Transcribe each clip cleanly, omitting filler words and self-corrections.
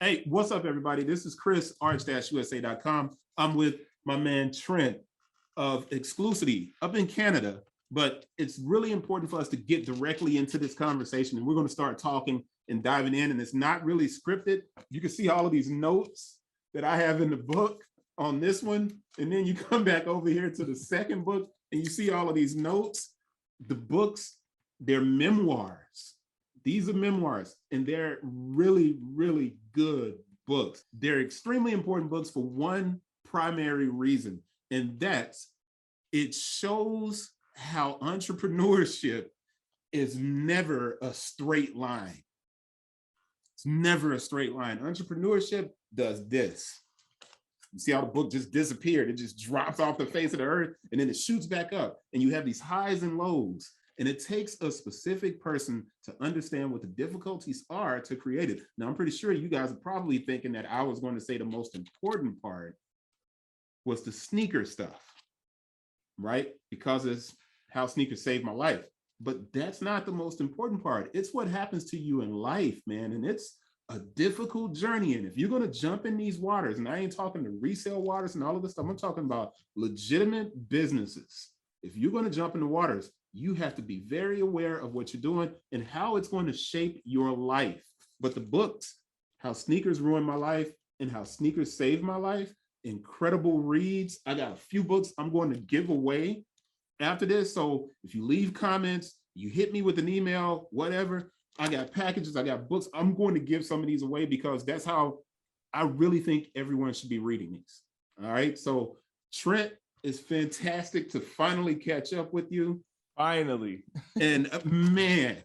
Hey, what's up, everybody? This is Chris, arch-usa.com. I'm with my man Trent of Exclucity up in Canada, but it's really important for us to get directly into this conversation, and we're going to start talking and diving in, and it's not really scripted. You can see all of these notes that I have in the book on this one, and then you come back over here to the second book, and you see all of these notes. The books, they're memoirs. These are memoirs, and they're really, really good books. They're extremely important books for one primary reason, and that's it shows how entrepreneurship is never a straight line. It's never a straight line. Entrepreneurship does this. You see how the book just disappeared. It just drops off the face of the earth, and then it shoots back up, and you have these highs and lows. And it takes a specific person to understand what the difficulties are to create it. Now, I'm pretty sure you guys are probably thinking that I was going to say the most important part was the sneaker stuff, right? Because it's how sneakers saved my life. But that's not the most important part. It's what happens to you in life, man. And it's a difficult journey. And if you're going to jump in these waters, and I ain't talking to resale waters and all of this stuff, I'm talking about legitimate businesses. If you're going to jump in the waters, you have to be very aware of what you're doing and how it's going to shape your life. But the books, How Sneakers Ruined My Life and How Sneakers Saved My Life, incredible reads. I got a few books I'm going to give away after this. So if you leave comments, you hit me with an email, whatever, I got packages, I got books. I'm going to give some of these away because that's how I really think everyone should be reading these. All right. So Trent, it's fantastic to finally catch up with you. Finally. And man,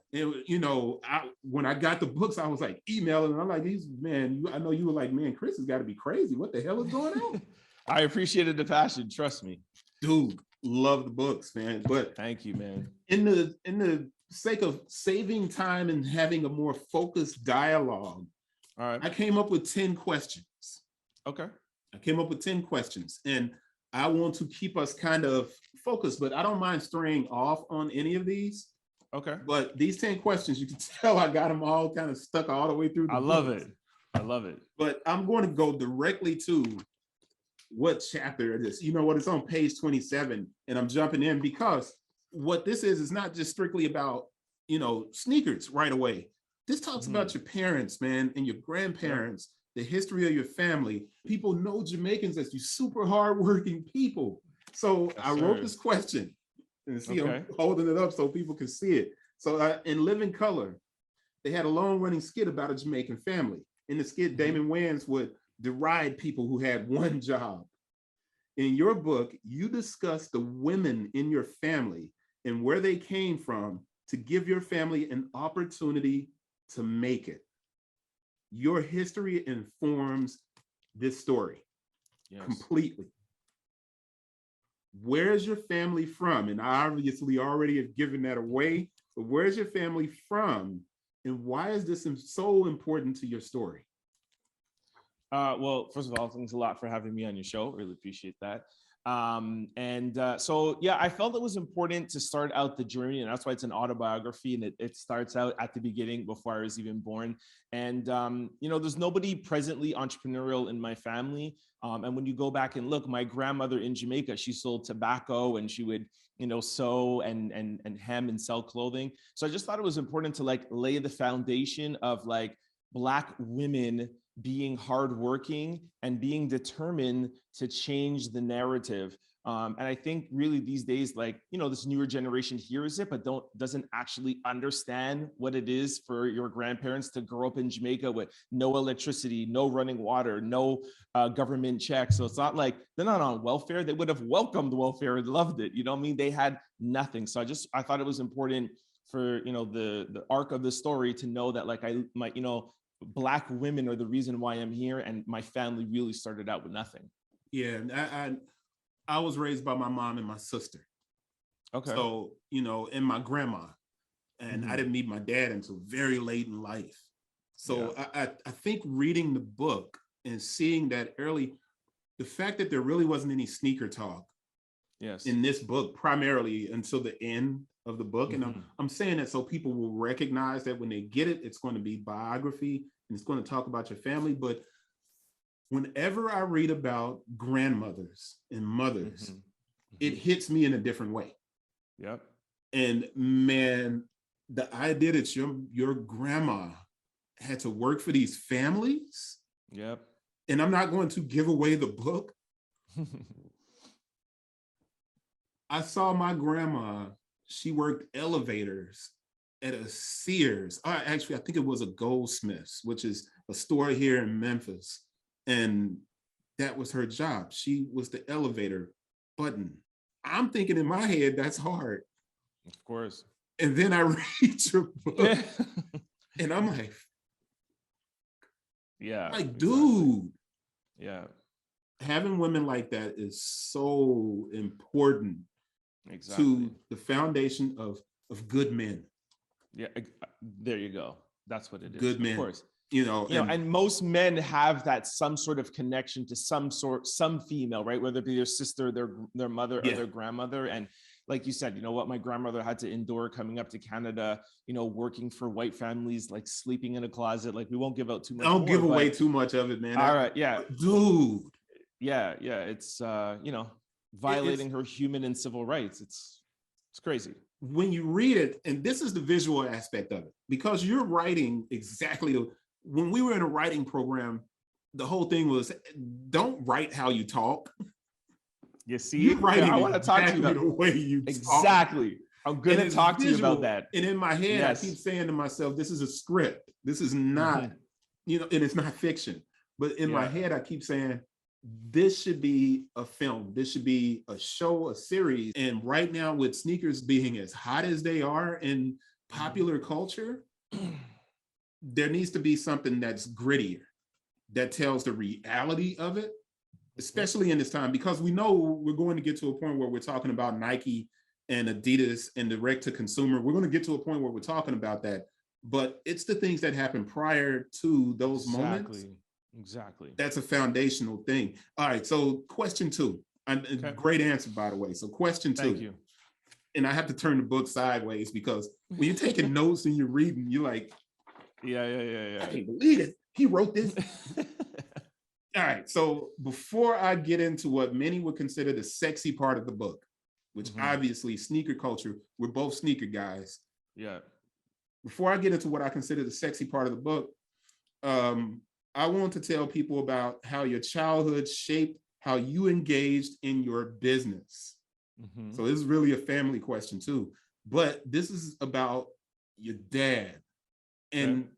when I got the books, I was like emailing, and I'm like, I know you were like, man, Chris has got to be crazy. What the hell is going on? I appreciated the passion. Trust me. Dude, love the books, man. But thank you, man. In the sake of saving time and having a more focused dialogue, all right, I came up with 10 questions. Okay. I came up with 10 questions, and I want to keep us kind of focused, but I don't mind straying off on any of these. Okay. But these 10 questions, you can tell I got them all kind of stuck all the way through the love it. I love it. But I'm going to go directly to what chapter it is. You know what? It's on page 27, and I'm jumping in because what this is not just strictly about, sneakers right away. This talks about your parents, man, and your grandparents, the history of your family. People know Jamaicans as you super hardworking people. So I wrote this question, and see, I'm holding it up so people can see it. So in Living Color, they had a long-running skit about a Jamaican family. In the skit, Damon Wayans would deride people who had one job. In your book, you discuss the women in your family and where they came from to give your family an opportunity to make it. Your history informs this story completely. Where's your family from? And I obviously already have given that away, but where's your family from? And why is this so important to your story? Well, first of all, thanks a lot for having me on your show. Really appreciate that. So I felt it was important to start out the journey, and that's why it's an autobiography, and it starts out at the beginning before I was even born. And there's nobody presently entrepreneurial in my family. And when you go back and look, my grandmother in Jamaica, she sold tobacco, and she would sew and hem and sell clothing. So I just thought it was important to lay the foundation of Black women being hardworking and being determined to change the narrative. And I think really these days, this newer generation hears it, but doesn't actually understand what it is for your grandparents to grow up in Jamaica with no electricity, no running water, no government checks. So it's not like they're not on welfare. They would have welcomed welfare and loved it. You know what I mean? They had nothing. So I thought it was important for, the arc of the story to know that Black women are the reason why I'm here, and my family really started out with nothing. Yeah, I was raised by my mom and my sister. Okay. So, and my grandma, and I didn't meet my dad until very late in life. So I think reading the book and seeing that early, the fact that there really wasn't any sneaker talk in this book, primarily until the end of the book. And I'm saying that so people will recognize that when they get it, it's going to be biography and it's going to talk about your family. But whenever I read about grandmothers and mothers, it hits me in a different way. Yep. And man, the idea that your grandma had to work for these families. Yep. And I'm not going to give away the book. I saw my grandma, she worked elevators at a Sears. Actually, I think it was a Goldsmiths, which is a store here in Memphis. And that was her job. She was the elevator button. I'm thinking in my head, that's hard. Of course. And then I read your book and I'm like, yeah, like, dude. Yeah. Having women like that is so important to the foundation of good men. Yeah, there you go. That's what it is. Good men. Of course. And most men have that some sort of connection to some female, right? Whether it be their sister, their mother, or their grandmother. And like you said, you know what, my grandmother had to endure coming up to Canada, working for white families, like sleeping in a closet. Like, we won't give out too much. Don't give away too much of it, man. All right. Yeah. Dude. Yeah. It's, violating her human and civil rights. It's crazy. When you read it, and this is the visual aspect of it, because you're writing exactly when we were in a writing program, the whole thing was, don't write how you talk. You see, I want to talk to you about the way you exactly. Talk. I'm going to talk to you about that. And in my head, I keep saying to myself, this is a script. This is not, and it's not fiction. But in my head, I keep saying, this should be a film. This should be a show, a series. And right now, with sneakers being as hot as they are in popular culture, there needs to be something that's grittier, that tells the reality of it, especially in this time, because we know we're going to get to a point where we're talking about Nike and Adidas and direct to consumer. We're going to get to a point where we're talking about that, but it's the things that happen prior to those moments. Exactly. That's a foundational thing. All right. So question 2, great answer, by the way. So question 2. Thank you. And I have to turn the book sideways because when you're taking notes and you're reading, you're like, yeah. I can't believe it. He wrote this. All right. So before I get into what many would consider the sexy part of the book, which obviously sneaker culture, we're both sneaker guys. Yeah. Before I get into what I consider the sexy part of the book, I want to tell people about how your childhood shaped how you engaged in your business. So this is really a family question too, but this is about your dad, and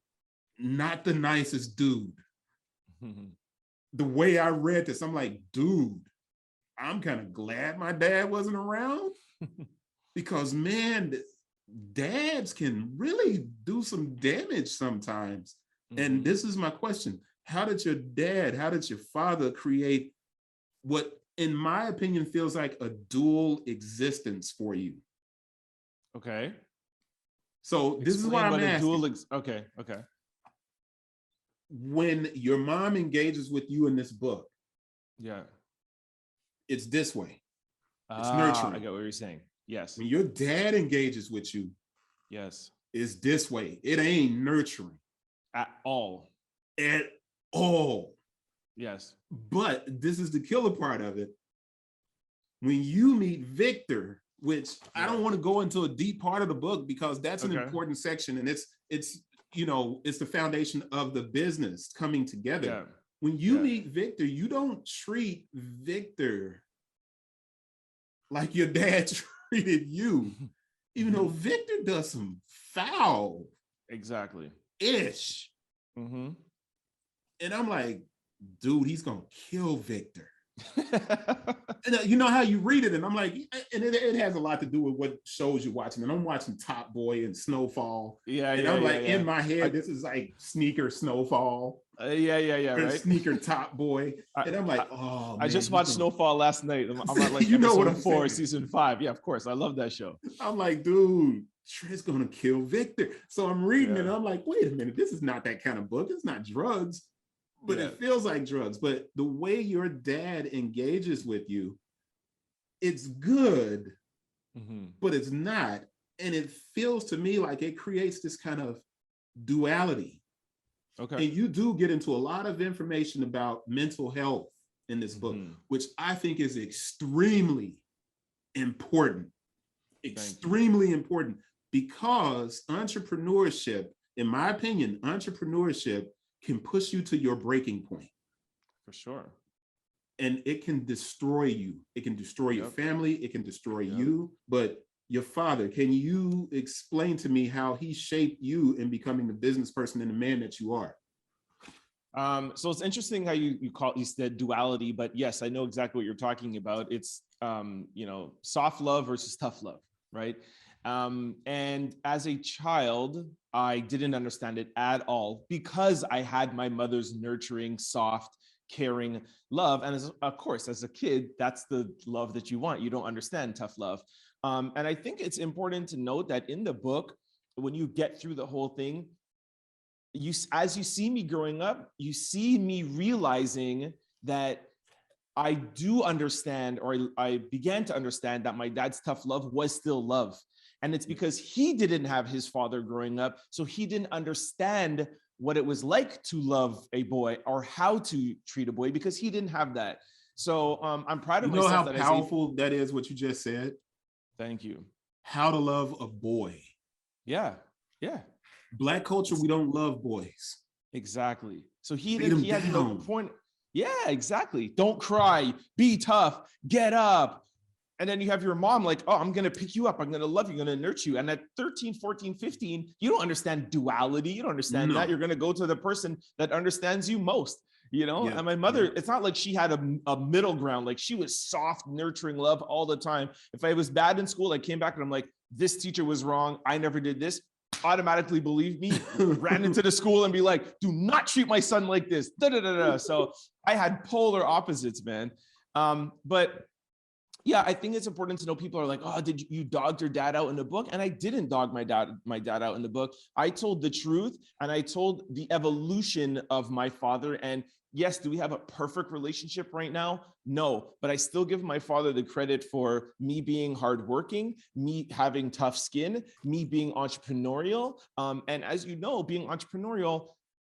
not the nicest dude. The way I read this, I'm like, dude, I'm kind of glad my dad wasn't around because, man, dads can really do some damage sometimes. And this is my question. How did your father create what, in my opinion, feels like a dual existence for you? Okay. So this is why I'm asking. Okay. When your mom engages with you in this book, it's this way. It's nurturing. I get what you're saying. Yes. When your dad engages with you, it's this way. It ain't nurturing. At all. At all. Yes. But this is the killer part of it. When you meet Victor, which I don't want to go into a deep part of the book because that's an important section, and it's the foundation of the business coming together. Yeah. When you meet Victor, you don't treat Victor like your dad treated you, even though Victor does some foul ish. And I'm like, dude, he's gonna kill Victor. And you know how you read it, and I'm like, and it has a lot to do with what shows you're watching. And I'm watching Top Boy and Snowfall. And I'm like, in my head, this is like Sneaker Snowfall. Right. Sneaker Top Boy. And I'm like, oh, man, I just watched Snowfall last night. I'm at like episode 4, season 5. Yeah, of course. I love that show. I'm like, dude, Trent's gonna kill Victor. So I'm reading it, and I'm like, wait a minute, this is not that kind of book. It's not drugs. But it feels like drugs. But the way your dad engages with you, it's good, but it's not. And it feels to me like it creates this kind of duality. Okay. And you do get into a lot of information about mental health in this book, which I think is extremely important. Extremely important, because entrepreneurship, in my opinion, entrepreneurship can push you to your breaking point. For sure. And it can destroy you. It can destroy your family. It can destroy you. But your father, can you explain to me how he shaped you in becoming the business person and the man that you are? So it's interesting how you said duality, but yes, I know exactly what you're talking about. It's soft love versus tough love, right? And as a child, I didn't understand it at all because I had my mother's nurturing, soft, caring love. And of course, as a kid, that's the love that you want. You don't understand tough love. And I think it's important to note that in the book, when you get through the whole thing, as you see me growing up, you see me realizing that I do understand, or I began to understand that my dad's tough love was still love. And it's because he didn't have his father growing up, so he didn't understand what it was like to love a boy or how to treat a boy, because he didn't have that. So I'm proud of myself. You know how powerful that is, what you just said? Thank you. How to love a boy. Yeah, yeah. Black culture, we don't love boys. Exactly. So he had no point. Yeah, exactly. Don't cry, be tough, get up. And then you have your mom like, oh, I'm going to pick you up. I'm going to love you. I'm going to nurture you. And at 13, 14, 15, you don't understand duality. You don't understand that. You're going to go to the person that understands you most, And my mother, it's not like she had a middle ground. Like, she was soft, nurturing love all the time. If I was bad in school, I came back and I'm like, this teacher was wrong. I never did this. Automatically believe me, ran into the school and be like, do not treat my son like this. So I had polar opposites, man. But yeah, I think it's important to know. People are like, oh, did you dogged your dad out in the book? And I didn't dog my dad out in the book. I told the truth, and I told the evolution of my father. And yes, do we have a perfect relationship right now? No, but I still give my father the credit for me being hardworking, me having tough skin, me being entrepreneurial. And as you know, being entrepreneurial,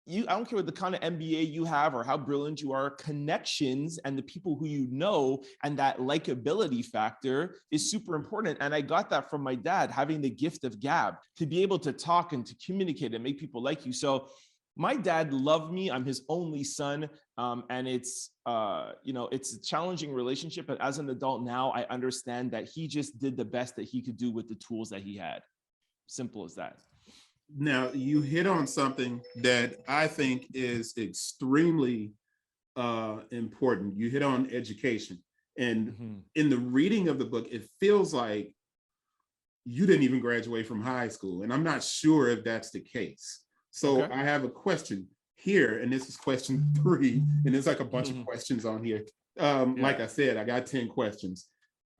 I don't care what the kind of MBA you have or how brilliant you are, connections and the people who you know and that likability factor is super important. And I got that from my dad, having the gift of gab, to be able to talk and to communicate and make people like you. So my dad loved me. I'm his only son. And it's a challenging relationship. But as an adult now, I understand that he just did the best that he could do with the tools that he had. Simple as that. Now, you hit on something that I think is extremely important. You hit on education. And in the reading of the book, it feels like you didn't even graduate from high school. And I'm not sure if that's the case. So I have a question here, and this is question 3, and there's like a bunch of questions on here. Like I said, I got 10 questions.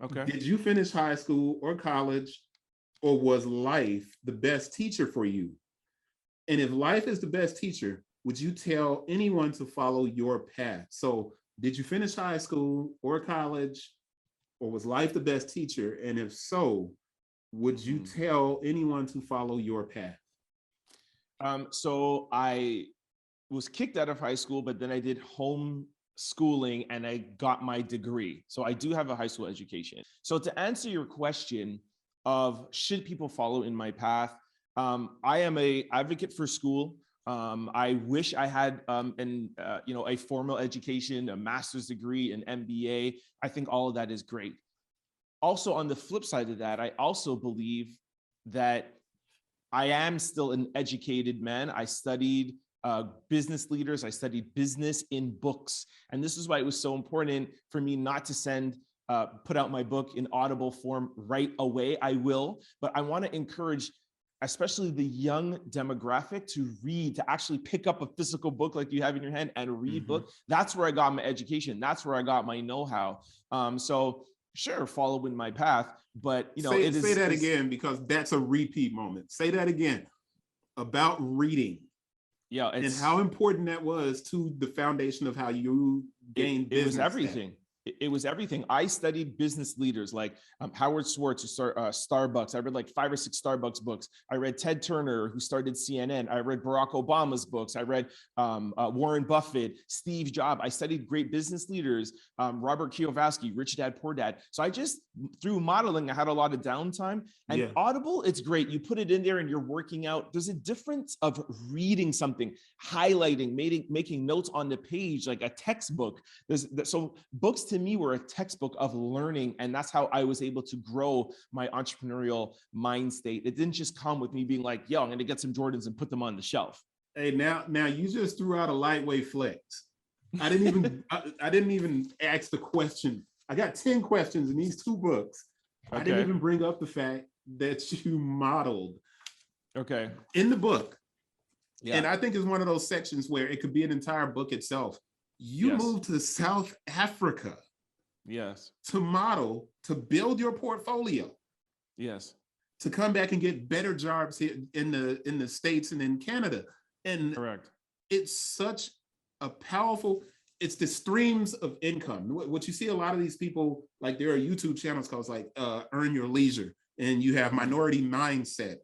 Okay. Did you finish high school or college, or was life the best teacher for you? And if life is the best teacher, would you tell anyone to follow your path? So did you finish high school or college, or was life the best teacher? And if so, would you tell anyone to follow your path? So I was kicked out of high school, but then I did home schooling and I got my degree. So I do have a high school education. So to answer your question of should people follow in my path, I am an advocate for school. I wish I had a formal education, a master's degree, an MBA. I think all of that is great. Also, on the flip side of that, I also believe that I am still an educated man. I studied business leaders. I studied business in books. And this is why it was so important for me not to put out my book in Audible form right away. I will, but I want to encourage especially the young demographic to read, to actually pick up a physical book like you have in your hand and read book. That's where I got my education. That's where I got my know-how. So sure, follow in my path, but say that again, because that's a repeat moment. Say that again about reading. Yeah, and how important that was to the foundation of how you gained business. It was everything. it was everything. I studied business leaders like Howard Schwartz, who started Starbucks. I read like 5 or 6 Starbucks books. I read Ted Turner, who started CNN. I read Barack Obama's books. I read Warren Buffett, Steve Jobs. I studied great business leaders, Robert Kiyosaki, Rich Dad, Poor Dad. So I just, through modeling, I had a lot of downtime. And Audible, it's great. You put it in there and you're working out. There's a difference of reading something, highlighting, making notes on the page, like a textbook. So books to me were a textbook of learning, and that's how I was able to grow my entrepreneurial mind state. It didn't just come with me being like, yo, I'm going to get some Jordans and put them on the shelf. Hey, now you just threw out a lightweight flex. I didn't even ask the question. I got 10 questions in these 2 books. Okay. I didn't even bring up the fact that you modeled. Okay. In the book. Yeah. And I think it's one of those sections where it could be an entire book itself. You moved to South Africa. Yes. To model, to build your portfolio. Yes. To come back and get better jobs here in the States and in Canada. And correct. It's such a powerful, it's the streams of income. What you see a lot of these people, like there are YouTube channels called like Earn Your Leisure, and you have Minority Mindset.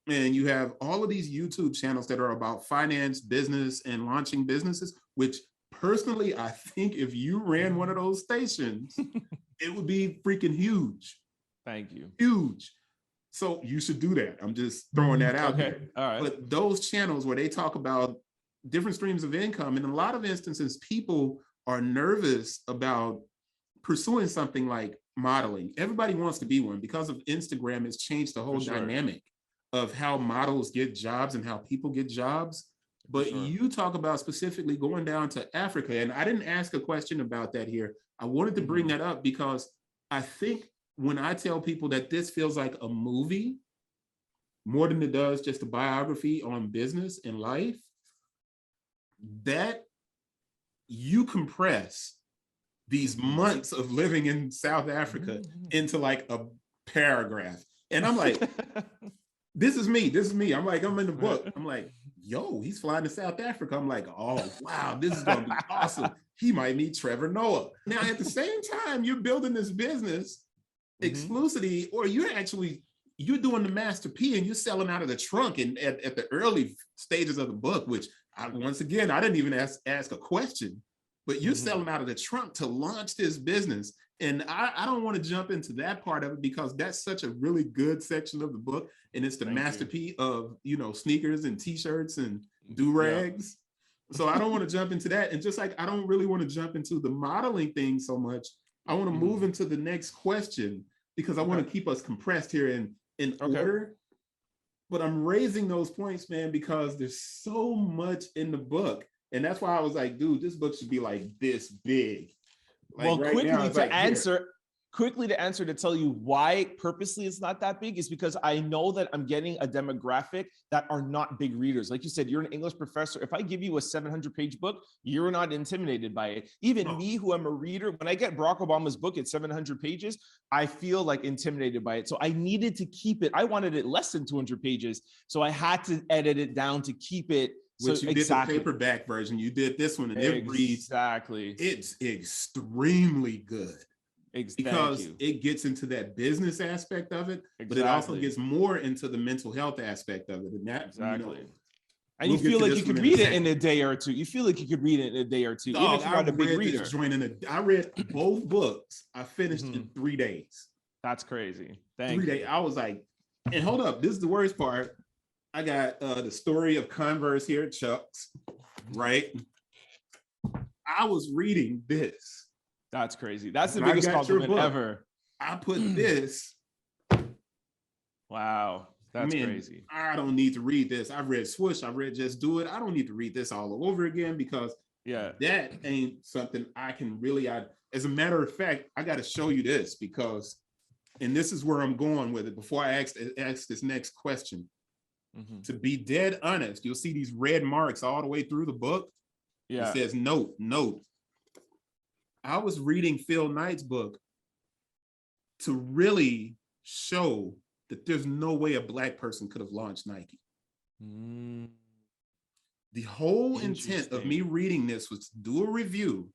And you have all of these YouTube channels that are about finance, business, and launching businesses, which personally, I think if you ran one of those stations, it would be freaking huge. Thank you. Huge. So you should do that. I'm just throwing that out there. All right. But those channels where they talk about different streams of income, in a lot of instances, people are nervous about pursuing something like modeling. Everybody wants to be one because of Instagram. It's changed the whole dynamic of how models get jobs and how people get jobs. But you talk about specifically going down to Africa, and I didn't ask a question about that here. I wanted to bring that up because I think when I tell people that this feels like a movie, more than it does just a biography on business and life, that you compress these months of living in South Africa into like a paragraph. And I'm like, this is me. I'm like, I'm in the book. I'm like, yo, he's flying to South Africa. I'm like, oh, wow, this is going to be awesome. He might meet Trevor Noah. Now, at the same time, you're building this business, Exclucity, or you're doing the Master P and you're selling out of the trunk and at the early stages of the book, which once again, I didn't even ask a question, but you're selling out of the trunk to launch this business. And I don't want to jump into that part of it because that's such a really good section of the book. And it's the Master P of, sneakers and t-shirts and do-rags. So I don't want to jump into that. And just like, I don't really want to jump into the modeling thing so much. I want to move into the next question because I want to keep us compressed here in order. But I'm raising those points, man, because there's so much in the book. And that's why I was like, dude, this book should be like this big. Like well, right quickly now, to answer, to tell you why purposely it's not that big is because I know that I'm getting a demographic that are not big readers. Like you said, you're an English professor. If I give you a 700-page book, you're not intimidated by it. Even me, who am a reader, when I get Barack Obama's book at 700 pages, I feel like intimidated by it. So I needed to keep it. I wanted it less than 200 pages. So I had to edit it down to keep it. Which you did the paperback version. You did this one and it reads, it's extremely good. Because it gets into that business aspect of it, but it also gets more into the mental health aspect of it. And that, and you feel like you could read it in a day or two. You feel like you could read it in a day or two, even if you're not a big reader. I read both books. I finished in 3 days. That's crazy. Thank 3 days. I was like, and hold up, this is the worst part. I got the story of Converse here at Chuck's, right? I was reading this. That's crazy. That's the biggest compliment ever. I put this. Wow. That's crazy. I don't need to read this. I've read Swoosh. I've read Just Do It. I don't need to read this all over again because that ain't something I can really, as a matter of fact, I got to show you this because, and this is where I'm going with it before I ask this next question. To be dead honest, you'll see these red marks all the way through the book. It says note. I was reading Phil Knight's book to really show that there's no way a Black person could have launched Nike. The whole intent of me reading this was to do a review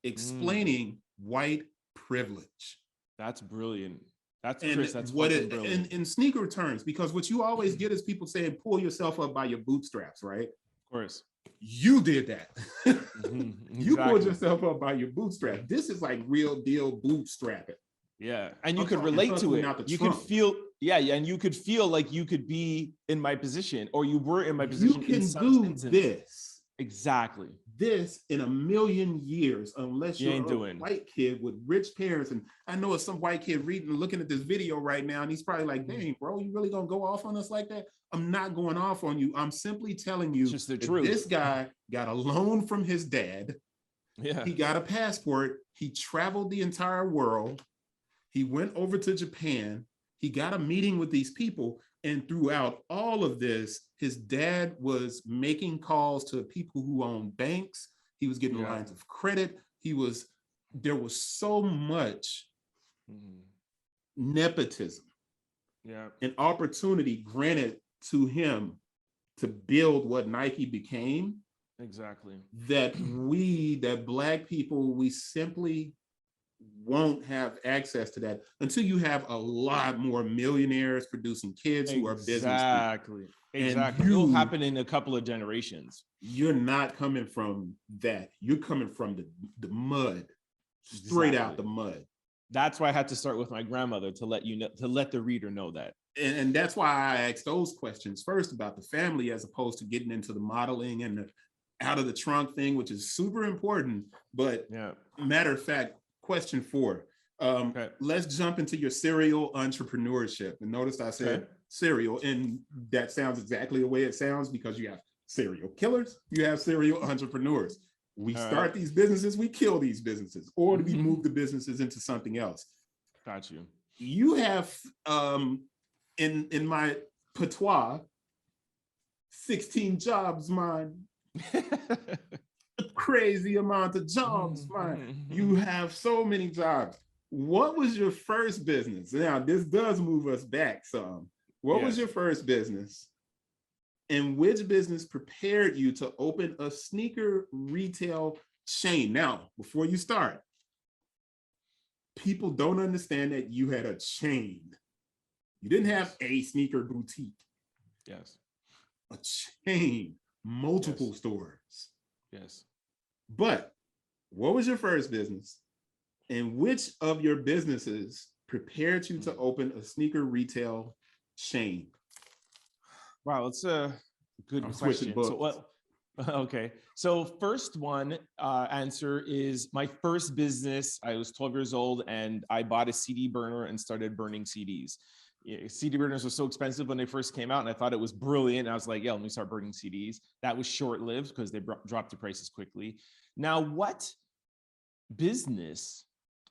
explaining white privilege. That's brilliant. That's And Chris. That's what fucking it brilliant. in sneaker terms, because what you always get is people saying, pull yourself up by your bootstraps, right? Of course. You did that. You pulled Exactly. yourself up by your bootstrap. This is like real deal bootstrapping. Yeah. And you I'm could talking relate to hustling it. out the You could trunk. feel, yeah, and you could feel like you could be in my position, or you were in my You position in can some do instance. this. Exactly. This in a million years, unless You you're ain't a doing. white kid with rich parents. And I know it's some white kid reading and looking at this video right now, and he's probably like, dang, bro, you really gonna go off on us like that? I'm not going off on you. I'm simply telling you It's just the that truth. this guy got a loan from his dad. Yeah. He got a passport. He traveled the entire world. He went over to Japan. He got a meeting with these people. And throughout all of this, his dad was making calls to people who own banks. He was getting lines of credit. There was so much nepotism and opportunity granted to him to build what Nike became. Exactly. That Black people, we simply won't have access to that until you have a lot more millionaires producing kids who are business people. Exactly. It'll happen in a couple of generations. You're not coming from that. You're coming from the mud, straight out the mud. That's why I had to start with my grandmother to let you know, to let the reader know that. And that's why I asked those questions first about the family, as opposed to getting into the modeling and the out of the trunk thing, which is super important. But matter of fact, question 4. Let's jump into your serial entrepreneurship. And notice I said serial, and that sounds exactly the way it sounds, because you have serial killers, you have serial entrepreneurs. We start these businesses, we kill these businesses, or we move the businesses into something else. Got you. You have, in my patois, 16 jobs, man. Crazy amount of jobs, man. You have so many jobs. What was your first business? Now, this does move us back some. What was your first business? And which business prepared you to open a sneaker retail chain? Now, before you start, people don't understand that you had a chain. You didn't have a sneaker boutique. Yes. A chain, multiple stores. Yes. But what was your first business? And which of your businesses prepared you to open a sneaker retail chain? Wow, that's a good question. So first one answer is my first business. I was 12 years old and I bought a CD burner and started burning CDs. CD burners were so expensive when they first came out, and I thought it was brilliant. I was like, yeah, let me start burning CDs. That was short-lived because they dropped the prices quickly. Now, what business?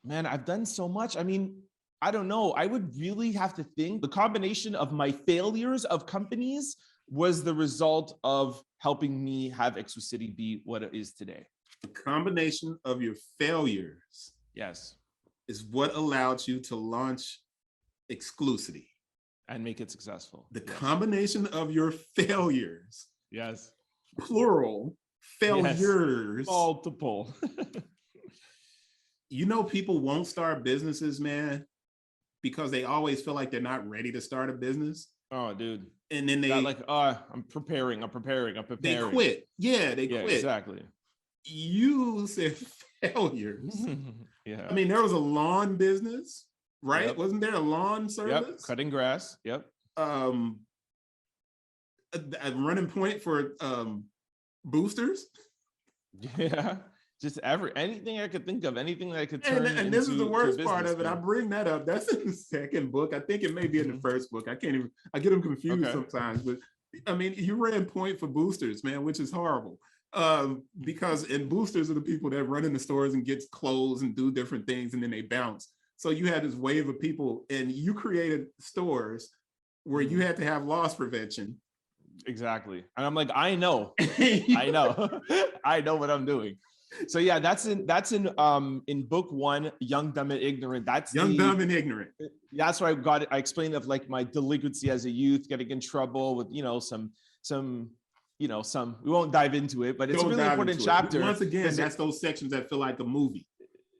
Man, I've done so much. I mean, I don't know. I would really have to think. The combination of my failures of companies was the result of helping me have Exclucity be what it is today. The combination of your failures, is what allowed you to launch Exclucity and make it successful. The combination of your failures, plural, failures, multiple. You know, people won't start businesses, man, because they always feel like they're not ready to start a business. Oh, dude. And then they like, I'm preparing. They quit. Yeah, they quit. Exactly. You said failures. I mean, there was a lawn business, right? Wasn't there a lawn service? Cutting grass. A running point for boosters. Just anything I could think of, anything that I could turn. And this is the worst part of it. I bring that up. That's in the second book. I think it may be in the first book. I get them confused sometimes. But I mean, you ran point for boosters, man, which is horrible. Because boosters are the people that run in the stores and get clothes and do different things, and then they bounce. So you had this wave of people, and you created stores where you had to have loss prevention. Exactly. And I'm like, I know I know what I'm doing. So yeah, that's in book 1, Young, Dumb, and Ignorant. That's Dumb, and Ignorant. That's where I explained of like my delinquency as a youth, getting in trouble with, some, we won't dive into it, but it's a really important chapter. Once again, that's those sections that feel like a movie.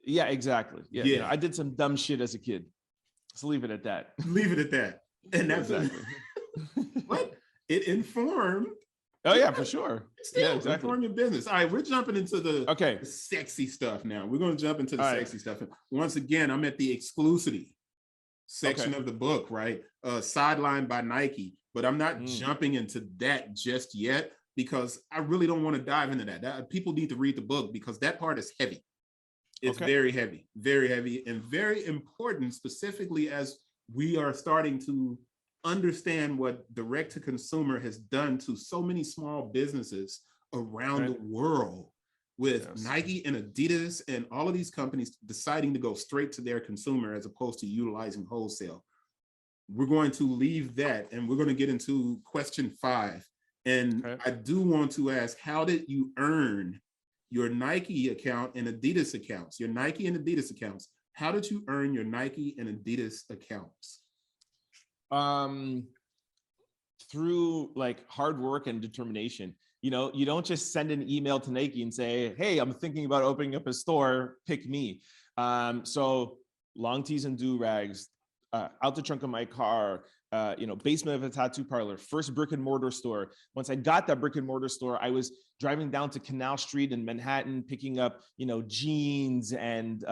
Yeah, exactly. Yeah, Yeah. I did some dumb shit as a kid. Let's leave it at that. Leave it at that. And that's Exactly. what it informed. Oh yeah, for sure. Still Yeah, exactly. inform your business. All right, we're jumping into the Okay. sexy stuff now. We're going to jump into the All right. sexy stuff. Once again, I'm at the Exclucity section Okay. of the book, right? Sidelined by Nike, but I'm not Mm. jumping into that just yet because I really don't want to dive into that. People need to read the book because that part is heavy. It's Okay. very heavy, and very important, specifically as we are starting to understand what direct to consumer has done to so many small businesses around the world, with Nike and Adidas and all of these companies deciding to go straight to their consumer as opposed to utilizing wholesale. We're going to leave that and we're going to get into question 5. And I do want to ask, how did you earn your Nike account and Adidas accounts? Your Nike and Adidas accounts. How did you earn your Nike and Adidas accounts? Through like hard work and determination. You don't just send an email to Nike and say, hey, I'm thinking about opening up a store, pick me. So long tees and do-rags, out the trunk of my car, basement of a tattoo parlor, first brick and mortar store. Once I got that brick and mortar store, I was driving down to Canal Street in Manhattan, picking up, jeans and,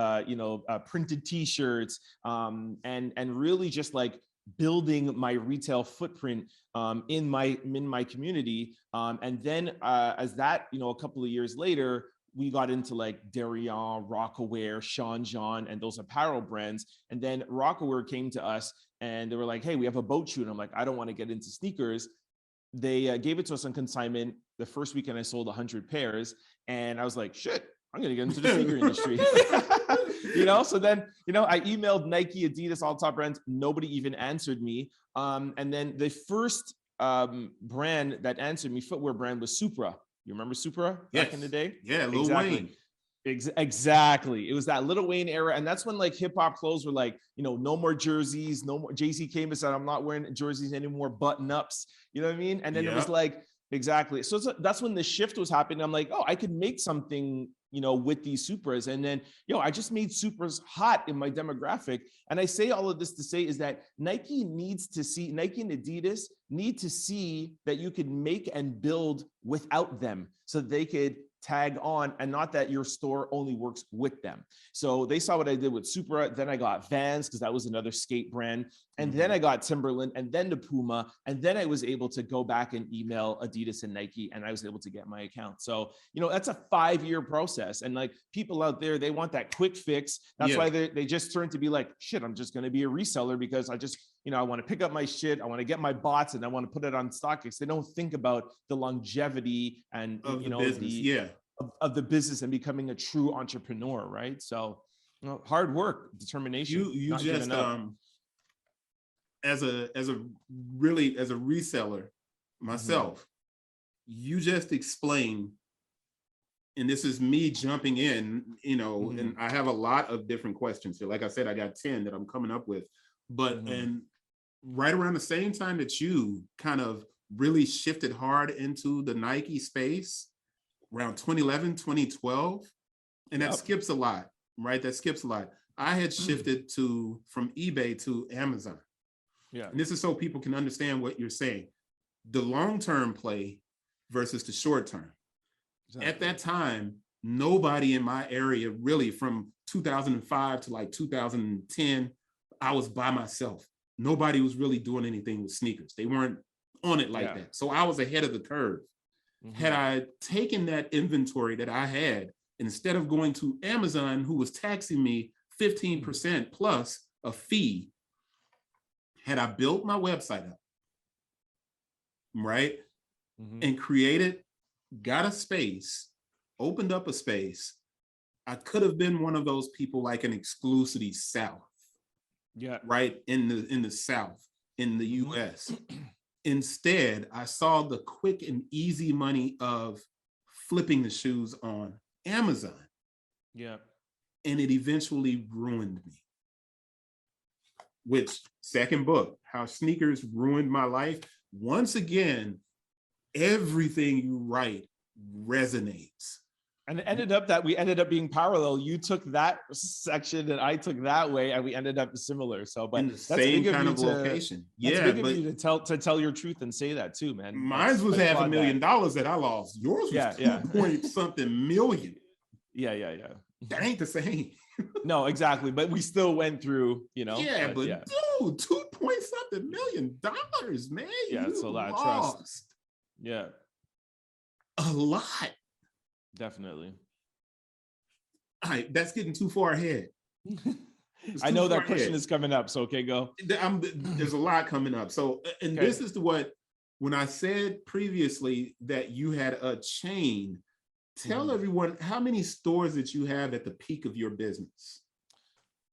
printed t-shirts, and really just like building my retail footprint in my community. And then as that, a couple of years later, we got into like Darion, Rockaware, Sean John, and those apparel brands. And then Rockaware came to us and they were like, hey, we have a boat shoot. And I'm like, I don't want to get into sneakers. They gave it to us on consignment. The first weekend I sold 100 pairs. And I was like, shit, I'm going to get into the sneaker industry. So then, I emailed Nike, Adidas, all top brands. Nobody even answered me. And then the first brand that answered me, footwear brand, was Supra. You remember Supra back in the day? Yeah, Lil Wayne. Exactly. It was that Lil Wayne era. And that's when like hip hop clothes were like, no more jerseys, no more. Jay-Z came and said, I'm not wearing jerseys anymore, button ups. You know what I mean? And then it was like, exactly. So that's when the shift was happening. I'm like, oh, I could make something, with these Supras. And then, I just made Supras hot in my demographic. And I say all of this to say is that Nike and Adidas need to see that you could make and build without them so they could tag on, and not that your store only works with them. So they saw what I did with Supra. Then I got Vans because that was another skate brand. And then I got Timberland, and then the Puma. And then I was able to go back and email Adidas and Nike, and I was able to get my account. So, that's a 5-year process. And like people out there, they want that quick fix. That's why they just turn to be like, shit, I'm just going to be a reseller because I just, I want to pick up my shit. I want to get my bots and I want to put it on StockX. They don't think about the longevity and, of the business. Of the business and becoming a true entrepreneur. Right. So, hard work, determination. You just, as a reseller myself, you just explained, and this is me jumping in, and I have a lot of different questions here. Like I said, I got 10 that I'm coming up with, but, and right around the same time that you kind of really shifted hard into the Nike space, around 2011, 2012, and that skips a lot, right? That skips a lot. I had shifted from eBay to Amazon. Yeah. And this is so people can understand what you're saying. The long-term play versus the short-term. Exactly. At that time, nobody in my area really, from 2005 to like 2010, I was by myself. Nobody was really doing anything with sneakers. They weren't on it like that. So I was ahead of the curve. Had I taken that inventory that I had, instead of going to Amazon, who was taxing me 15% plus a fee, had I built my website up, right, and got a space, opened up a space, I could have been one of those people like an Exclucity South, right, in the South, in the US. Instead, I saw the quick and easy money of flipping the shoes on Amazon. Yeah. And it eventually ruined me. Which, second book, How Sneakers Ruined My Life. Once again, everything you write resonates. And it ended up that we ended up being parallel. You took that section and I took that way, and we ended up similar. So, but in the that's same big of kind you of to location. that's Yeah, big of but you to tell your truth and say that too, man. mine was I applaud that. $500,000 that I lost. Yours was Yeah, two yeah. point something million. Yeah. That ain't the same. No, exactly. But we still went through, Yeah, but yeah. dude, 2 point something million dollars, man. Yeah, it's You a lot. lost Trust. Yeah, a lot. definitely. All right, that's getting too far ahead. I know that question is coming up. So, okay, go. There's a lot coming up. So, and Okay. this is when I said previously that you had a chain, tell everyone how many stores that you have at the peak of your business.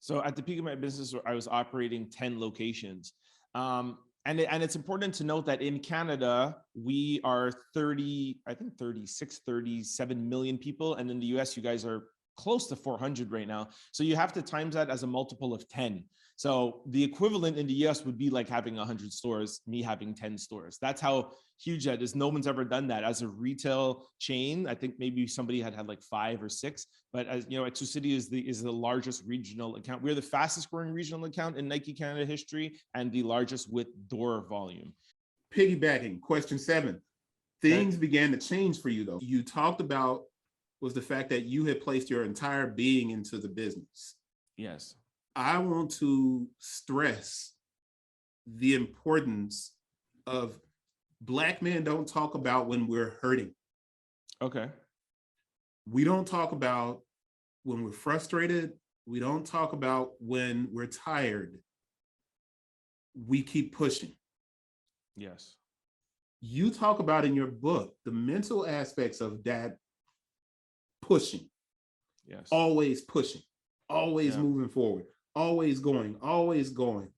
So at the peak of my business, I was operating 10 locations. And it's important to note that in Canada, we are 36, 37 million people. And in the US, you guys are close to 400 right now. So you have to times that as a multiple of 10. So the equivalent in the US would be like having 100 stores, me having 10 stores. That's how huge that is. No one's ever done that as a retail chain. I think maybe somebody had like 5 or 6, but as you know, Exclucity is the largest regional account. We're the fastest growing regional account in Nike Canada history and the largest with door volume. Piggybacking, question 7. Things began to change for you though. You talked about was the fact that you had placed your entire being into the business. Yes. I want to stress the importance of Black men don't talk about when we're hurting. Okay. We don't talk about when we're frustrated. We don't talk about when we're tired. We keep pushing. Yes. You talk about in your book the mental aspects of that pushing. Yes. Always pushing, always moving forward, always going, always going.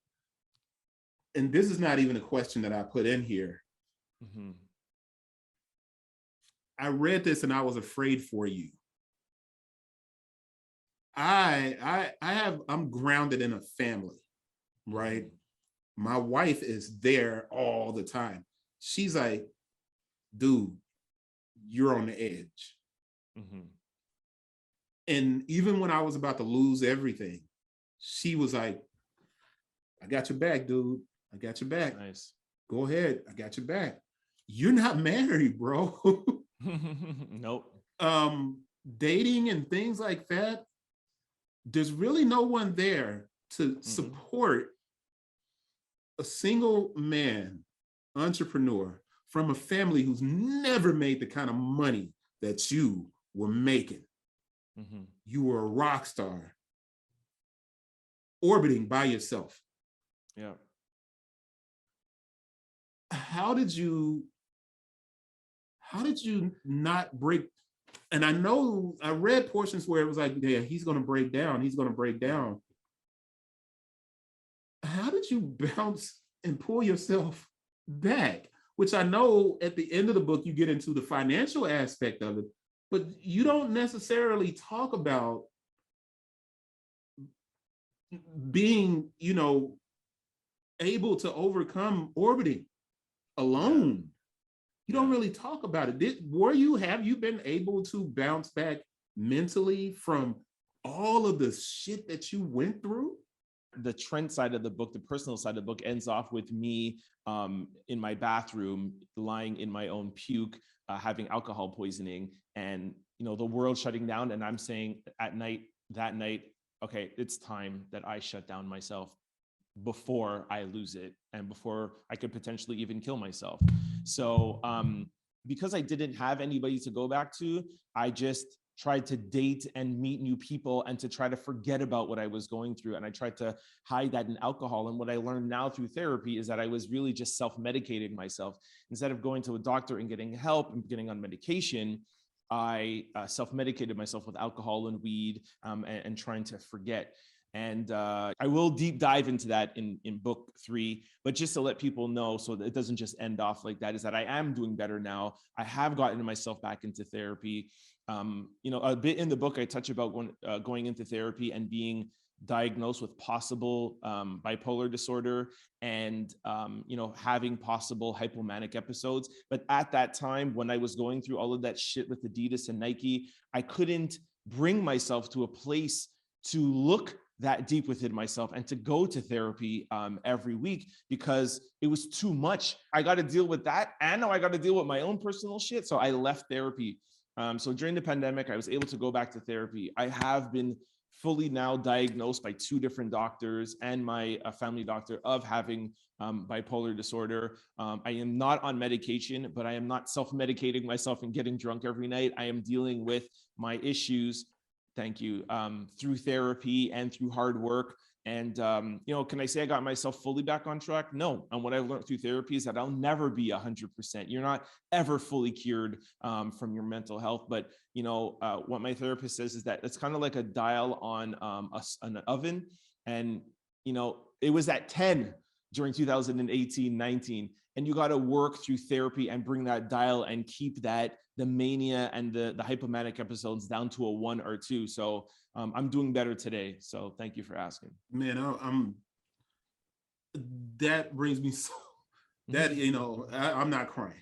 And this is not even a question that I put in here. I read this and I was afraid for you. I'm grounded in a family, right? My wife is there all the time. She's like, dude, you're on the edge. And even when I was about to lose everything, she was like, I got your back, dude. I got your back. Nice. Go ahead. I got your back. You're not married, bro. Nope. Dating and things like that, there's really no one there to support a single man entrepreneur from a family who's never made the kind of money that you were making. You were a rock star orbiting by yourself. Yeah. How did you not break? And I know I read portions where it was like, yeah, he's going to break down. He's going to break down. How did you bounce and pull yourself back? Which I know at the end of the book, you get into the financial aspect of it, but you don't necessarily talk about being, able to overcome orbiting alone. You don't really talk about it. Have you been able to bounce back mentally from all of the shit that you went through? The Trent side of the book, the personal side of the book, ends off with me in my bathroom, lying in my own puke, having alcohol poisoning, and the world shutting down. And I'm saying that night, okay, it's time that I shut down myself before I lose it and before I could potentially even kill myself. So because I didn't have anybody to go back to, I just tried to date and meet new people and to try to forget about what I was going through. And I tried to hide that in alcohol. And what I learned now through therapy is that I was really just self-medicating myself. Instead of going to a doctor and getting help and getting on medication, I self-medicated myself with alcohol and weed and trying to forget. And I will deep dive into that in book 3, but just to let people know so that it doesn't just end off like that, is that I am doing better now. I have gotten myself back into therapy. A bit in the book, I touch about going into therapy and being diagnosed with possible bipolar disorder and, having possible hypomanic episodes. But at that time, when I was going through all of that shit with Adidas and Nike, I couldn't bring myself to a place to look that deep within myself and to go to therapy every week, because it was too much. I got to deal with that, and now I got to deal with my own personal shit. So I left therapy. So during the pandemic, I was able to go back to therapy. I have been fully now diagnosed by 2 different doctors and my family doctor of having bipolar disorder. I am not on medication, but I am not self-medicating myself and getting drunk every night. I am dealing with my issues, thank you, through therapy and through hard work. And, can I say I got myself fully back on track? No. And what I've learned through therapy is that I'll never be 100%. You're not ever fully cured from your mental health. But, what my therapist says is that it's kind of like a dial on an oven. And, it was at 10 during 2018, 19. And you got to work through therapy and bring that dial and keep the mania and the hypomanic episodes down to a 1 or 2. So I'm doing better today. So thank you for asking. Man, that brings me so, that, I'm not crying.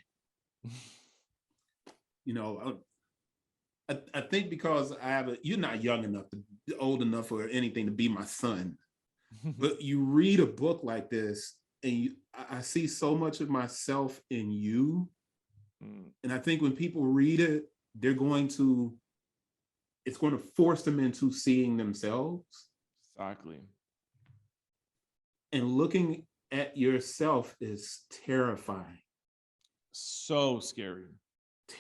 I think because you're not young enough, old enough or anything to be my son, but you read a book like this and I see so much of myself in you. And I think when people read it, it's going to force them into seeing themselves. Exactly. And looking at yourself is terrifying. So scary.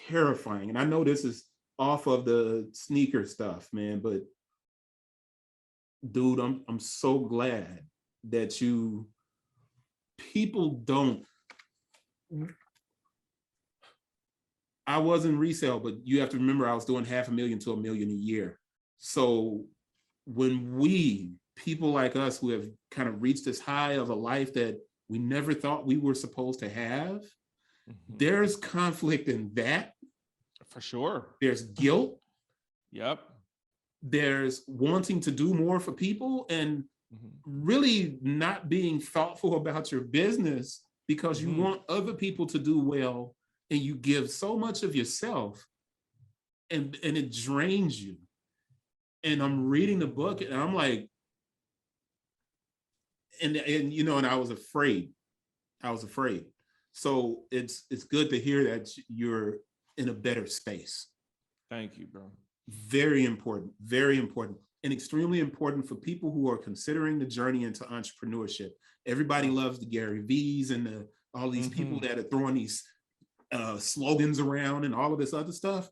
Terrifying. And I know this is off of the sneaker stuff, man, but dude, I'm so glad that people don't. I was in resale, but you have to remember I was doing $500,000 to $1 million a year. So when people like us who have kind of reached this high of a life that we never thought we were supposed to have, there's conflict in that. For sure. There's guilt. Yep. There's wanting to do more for people and really not being thoughtful about your business because you want other people to do well. And you give so much of yourself and it drains you. And I'm reading the book and I'm like, and I was afraid. So it's good to hear that you're in a better space. Thank you, bro. Very important, and extremely important for people who are considering the journey into entrepreneurship. Everybody loves the Gary V's and all these people that are throwing these slogans around and all of this other stuff,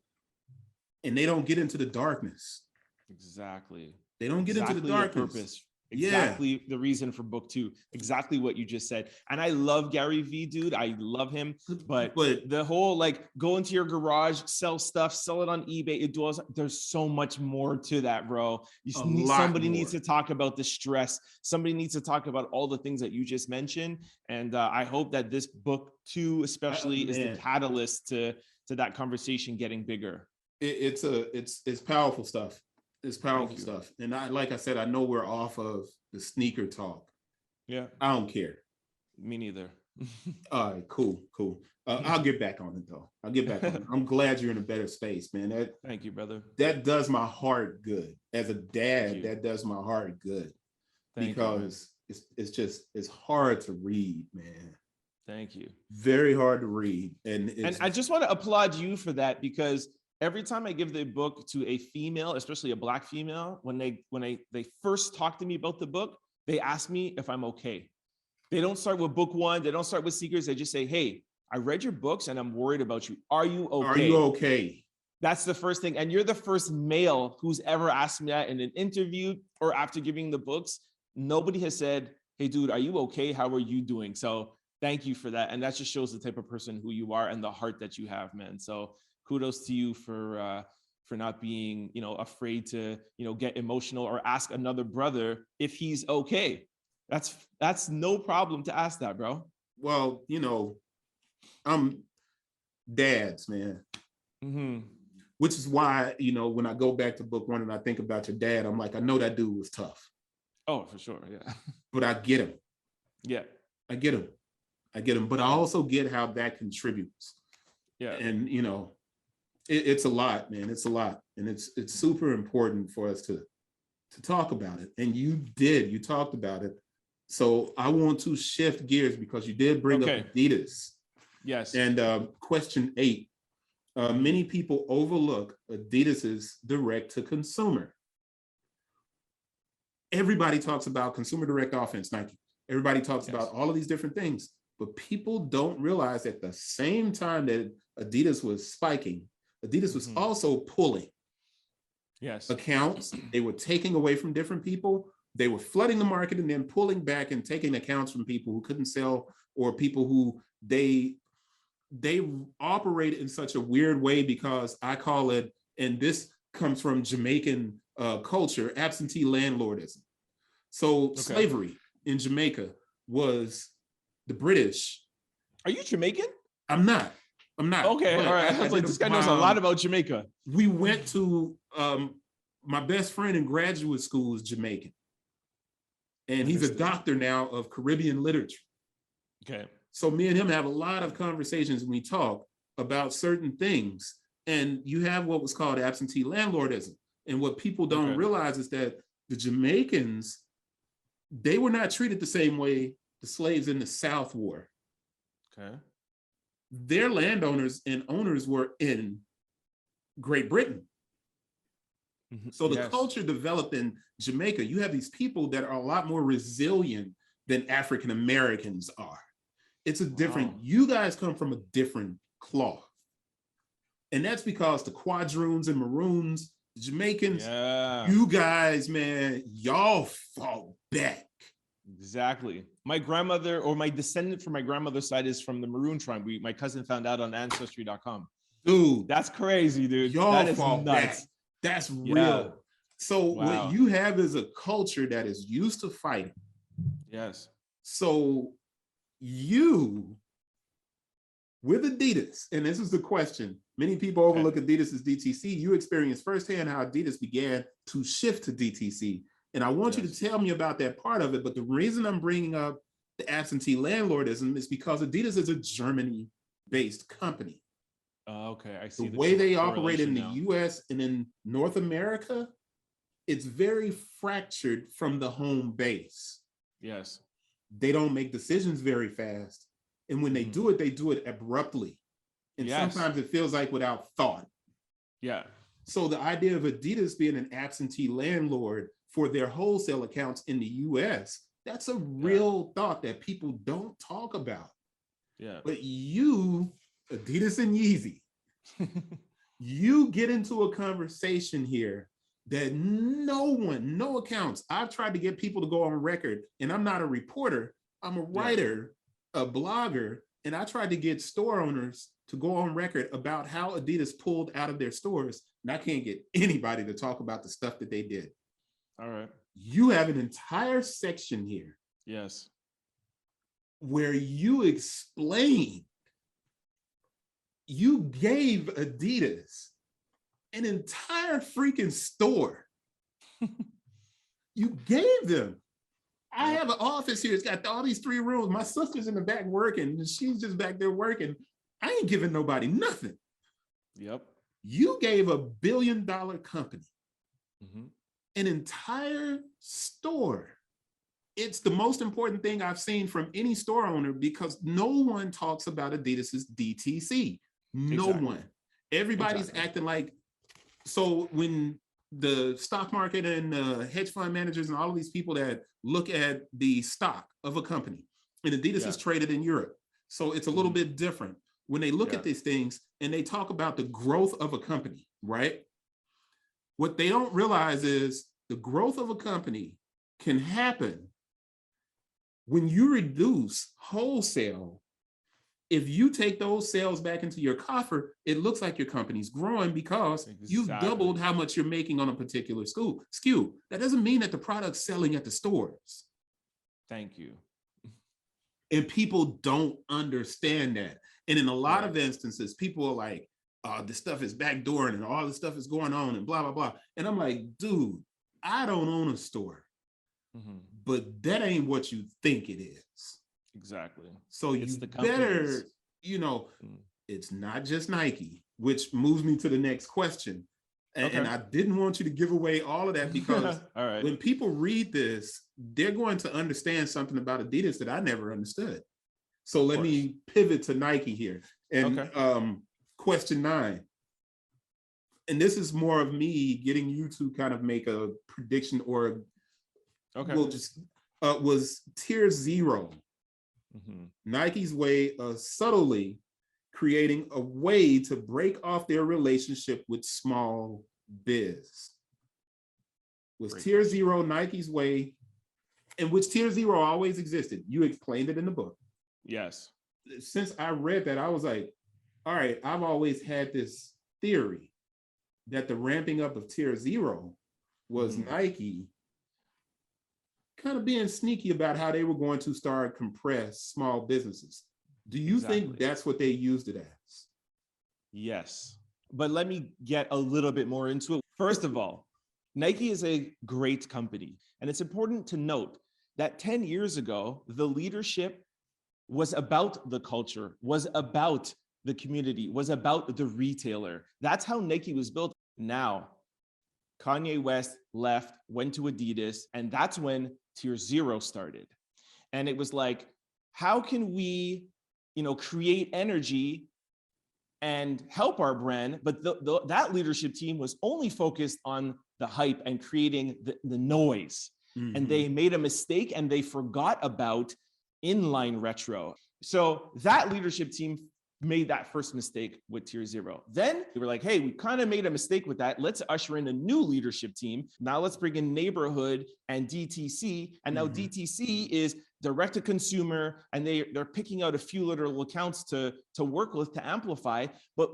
and they don't get into the darkness. Exactly. They don't get into the darkness. Purpose. Exactly the reason for book 2. Exactly what you just said. And I love Gary V, dude. I love him. But the whole go into your garage, sell stuff, sell it on eBay. There's so much more to that, bro. Somebody needs to talk about the stress. Somebody needs to talk about all the things that you just mentioned. And I hope that this book 2 especially is the catalyst to that conversation getting bigger. It's powerful stuff. It's powerful stuff. And like I said, I know we're off of the sneaker talk. Yeah. I don't care. Me neither. All right, cool. I'll get back on it though. I'm glad you're in a better space, man. Thank you, brother. That does my heart good. As a dad, that does my heart good. Because it's hard to read, man. Thank you. Very hard to read. And I just want to applaud you for that, because every time I give the book to a female, especially a Black female, when they first talk to me about the book, they ask me if I'm okay. They don't start with book 1. They don't start with secrets. They just say, hey, I read your books and I'm worried about you. Are you okay? Are you okay? That's the first thing. And you're the first male who's ever asked me that in an interview or after giving the books. Nobody has said, hey, dude, are you okay? How are you doing? So thank you for that. And that just shows the type of person who you are and the heart that you have, man. So kudos to you for not being, afraid to, get emotional or ask another brother if he's okay. That's no problem to ask that, bro. Well, I'm dads, man. Which is why, when I go back to book 1 and I think about your dad, I'm like, I know that dude was tough. Oh, for sure. Yeah. but I get them. Yeah. I get them. I get them. But I also get how that contributes. Yeah. And it's a lot, man. It's a lot, and it's super important for us to talk about it. And you talked about it. So I want to shift gears because you did bring up Adidas. Yes. And question 8. Many people overlook Adidas's direct to consumer. Everybody talks about consumer direct offense, Nike. Everybody talks about all of these different things, but people don't realize at the same time that Adidas was spiking, Adidas was also pulling accounts. They were taking away from different people. They were flooding the market and then pulling back and taking accounts from people who couldn't sell, or people who they operate in such a weird way, because I call it, and this comes from Jamaican culture, absentee landlordism. So slavery in Jamaica was the British. Are you Jamaican? I'm not. Okay, all right. I was like, this guy knows a lot about Jamaica. We went to, my best friend in graduate school is Jamaican. And he's a doctor now of Caribbean literature. Okay. So me and him have a lot of conversations when we talk about certain things. And you have what was called absentee landlordism. And what people don't realize is that the Jamaicans, they were not treated the same way the slaves in the South were. Okay. Their landowners and owners were in Great Britain. So the culture developed in Jamaica. You have these people that are a lot more resilient than African Americans are. It's a different, you guys come from a different cloth. And that's because the quadroons and maroons, the Jamaicans, you guys, man, y'all fought back. Exactly. My grandmother, or my descendant from my grandmother's side, is from the Maroon tribe. My cousin found out on ancestry.com. Dude, that's crazy, dude. Y'all that is fought nuts. back. That's real. So what you have is a culture that is used to fighting. Yes. So you, with Adidas, and this is the question, many people overlook Adidas as DTC. You experienced firsthand how Adidas began to shift to DTC. And I want you to tell me about that part of it. But the reason I'm bringing up the absentee landlordism is because Adidas is a Germany-based company. Okay, I see. The way they operate in the US and in North America, it's very fractured from the home base. Yes. They don't make decisions very fast. And when they do it abruptly. And sometimes it feels like without thought. Yeah. So the idea of Adidas being an absentee landlord for their wholesale accounts in the US, that's a real thought that people don't talk about. Yeah. But you, Adidas and Yeezy, you get into a conversation here that no accounts. I've tried to get people to go on record, and I'm not a reporter, I'm a writer, a blogger, and I tried to get store owners to go on record about how Adidas pulled out of their stores, and I can't get anybody to talk about the stuff that they did. All right. You have an entire section here. Yes. Where you explain, you gave Adidas an entire freaking store. You gave them. I have an office here. It's got all these 3 rooms. My sister's in the back working, and she's just back there working. I ain't giving nobody nothing. Yep. You gave a $1 billion company an entire store. It's the most important thing I've seen from any store owner, because no one talks about Adidas's DTC. No one. Everybody's acting like, so when the stock market and hedge fund managers and all of these people that look at the stock of a company, and Adidas is traded in Europe, so it's a little bit different. When they look at these things and they talk about the growth of a company, right? What they don't realize is the growth of a company can happen when you reduce wholesale. If you take those sales back into your coffer, it looks like your company's growing because you've doubled how much you're making on a particular SKU. That doesn't mean that the product's selling at the stores. Thank you. And people don't understand that. And in a lot of instances, people are like, this stuff is backdooring and all this stuff is going on and blah, blah, blah. And I'm like, dude, I don't own a store. but that ain't what you think it is. Exactly. So It's you the better, companies. it's not just Nike, which moves me to the next question. And I didn't want you to give away all of that because All right. when people read this, they're going to understand something about Adidas that I never understood. So let me pivot to Nike here. And question 9. And this is more of me getting you to kind of make a prediction, or we'll just was tier 0. Nike's way of subtly creating a way to break off their relationship with small biz. Was tier 0 Nike's way, in which tier 0 always existed? You explained it in the book. Yes. Since I read that, I was like, all right, I've always had this theory that the ramping up of tier 0 was Nike kind of being sneaky about how they were going to start compress small businesses. Do you think that's what they used it as? Yes. But let me get a little bit more into it. First of all, Nike is a great company. And it's important to note that 10 years ago, the leadership was about the culture, was about the community, was about the retailer. That's how Nike was built. Now, Kanye West left, went to Adidas, and that's when tier 0 started. And it was like, how can we, create energy and help our brand? But that leadership team was only focused on the hype and creating the noise. And they made a mistake and they forgot about inline retro. So that leadership team made that first mistake with tier 0. Then they were like, hey, we kind of made a mistake with that. Let's usher in a new leadership team. Now let's bring in neighborhood and DTC. And now DTC is direct to consumer, and they're picking out a few little accounts to work with, to amplify. But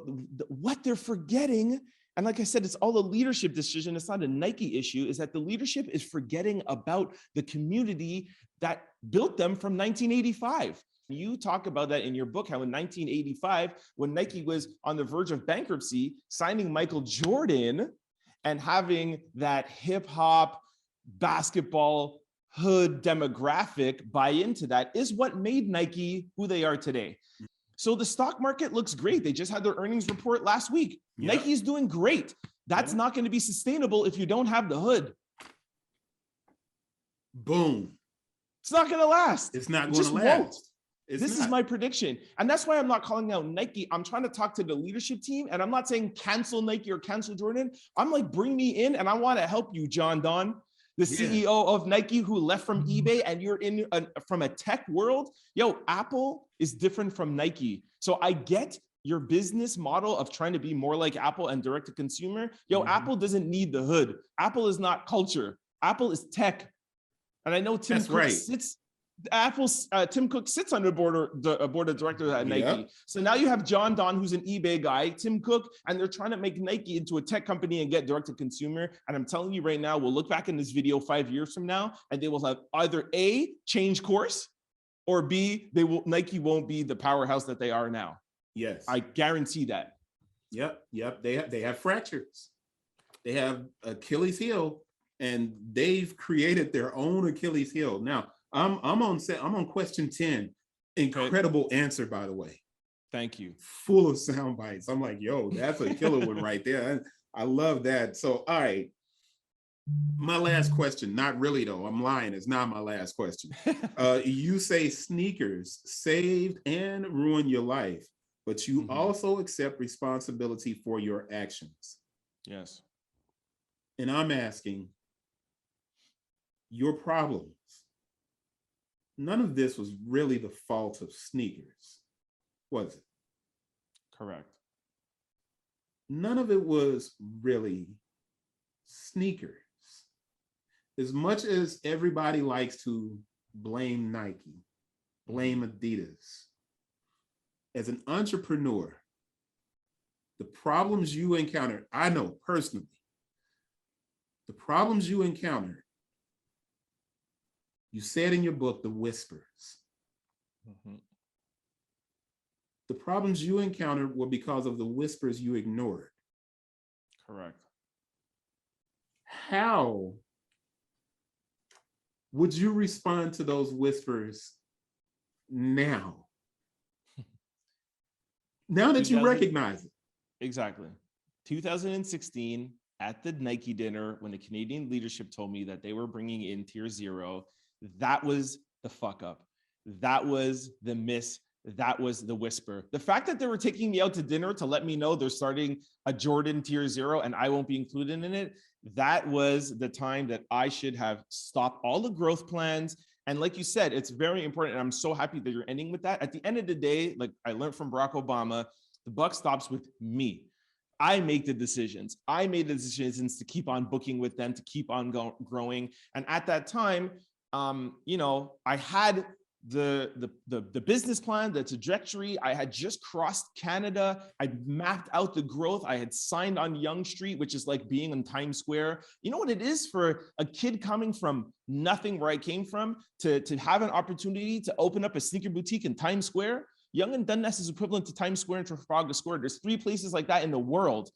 what they're forgetting, and like I said, it's all a leadership decision, it's not a Nike issue, is that the leadership is forgetting about the community that built them from 1985. You talk about that in your book, how in 1985, when Nike was on the verge of bankruptcy, signing Michael Jordan and having that hip hop, basketball, hood demographic buy into that is what made Nike who they are today. So the stock market looks great. They just had their earnings report last week. Yep. Nike's doing great. That's not going to be sustainable if you don't have the hood. Boom. It's not going to last. It's not going to last. This is my prediction. And that's why I'm not calling out Nike. I'm trying to talk to the leadership team, and I'm not saying cancel Nike or cancel Jordan. I'm like, bring me in, and I want to help you, John Don, the CEO of Nike who left from eBay, and you're in from a tech world. Yo, Apple is different from Nike. So I get your business model of trying to be more like Apple and direct to consumer. Yo, Apple doesn't need the hood. Apple is not culture. Apple is tech. And I know Tim Cook sits Tim Cook sits on the board of directors at Nike. Yep. So now you have John Don, who's an eBay guy, Tim Cook, and they're trying to make Nike into a tech company and get direct to consumer. And I'm telling you right now, we'll look back in this video 5 years from now, and they will have either A, change course, or B, Nike won't be the powerhouse that they are now. Yes, I guarantee that. Yep. They have fractures. They have Achilles heel, and they've created their own Achilles heel. Now, I'm on question 10. Incredible answer, by the way. Thank you. Full of sound bites. I'm like, yo, that's a killer one right there. I love that. So, all right. My last question, not really though. I'm lying. It's not my last question. You say sneakers saved and ruined your life, but you also accept responsibility for your actions. Yes. And I'm asking, your problems, none of this was really the fault of sneakers, was it? Correct. None of it was really sneakers. As much as everybody likes to blame Nike, blame Adidas, as an entrepreneur, the problems you encountered, I know personally, the problems you encountered, you said in your book, the whispers. The problems you encountered were because of the whispers you ignored. Correct. How would you respond to those whispers now? Now that you recognize it. Exactly. 2016, at the Nike dinner, when the Canadian leadership told me that they were bringing in Tier Zero, that was the fuck up. That was the miss. That was the whisper. The fact that they were taking me out to dinner to let me know they're starting a Jordan Tier Zero and I won't be included in it, that was the time that I should have stopped all the growth plans. And like you said, it's very important. And I'm so happy that you're ending with that. At the end of the day, like I learned from Barack Obama, the buck stops with me. I make the decisions. I made the decisions to keep on booking with them, to keep on growing. And at that time, I had the business plan, the trajectory. I had just crossed Canada. I mapped out the growth. I had signed on Yonge Street, which is like being in Times Square. You know what it is for a kid coming from nothing where I came from to have an opportunity to open up a sneaker boutique in Times Square? Yonge and Dundas is equivalent to Times Square and Trafalgar Square. There's 3 places like that in the world.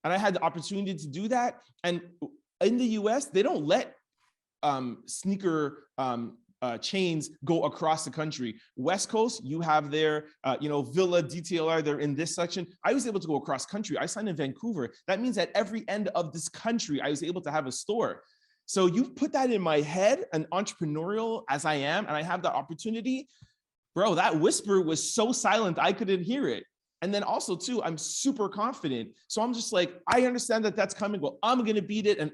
And I had the opportunity to do that. And in the US, they don't let sneaker chains go across the country. West Coast, you have their, Villa, DTLR, they're in this section. I was able to go across country. I signed in Vancouver. That means at every end of this country, I was able to have a store. So you put that in my head, an entrepreneurial as I am, and I have the opportunity, bro, that whisper was so silent, I couldn't hear it. And then also too, I'm super confident. So I'm just like, I understand that that's coming. Well, I'm going to beat it. And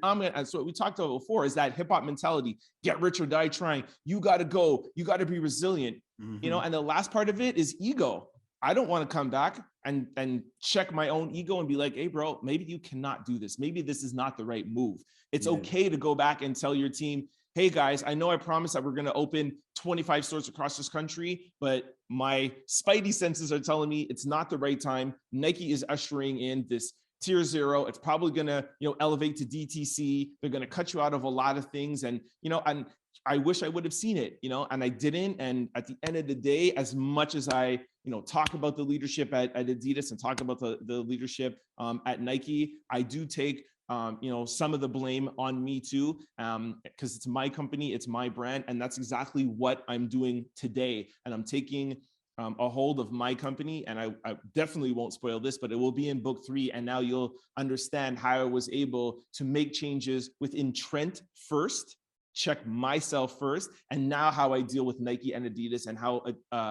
so what we talked about before is that hip hop mentality, get rich or die trying. You got to go, you got to be resilient, and the last part of it is ego. I don't want to come back and check my own ego and be like, hey bro, maybe you cannot do this. Maybe this is not the right move. It's okay to go back and tell your team, hey guys, I know I promised that we're going to open 25 stores across this country, but my spidey senses are telling me it's not the right time. Nike is ushering in this Tier Zero. It's probably going to, elevate to DTC. They're going to cut you out of a lot of things. And, and I wish I would have seen it, and I didn't. And at the end of the day, as much as I, talk about the leadership at Adidas and talk about the leadership at Nike, I do take some of the blame on me too, because it's my company, it's my brand, and that's exactly what I'm doing today. And I'm taking a hold of my company, and I definitely won't spoil this, but it will be in book 3. And now you'll understand how I was able to make changes within Trent first, check myself first, and now how I deal with Nike and Adidas and how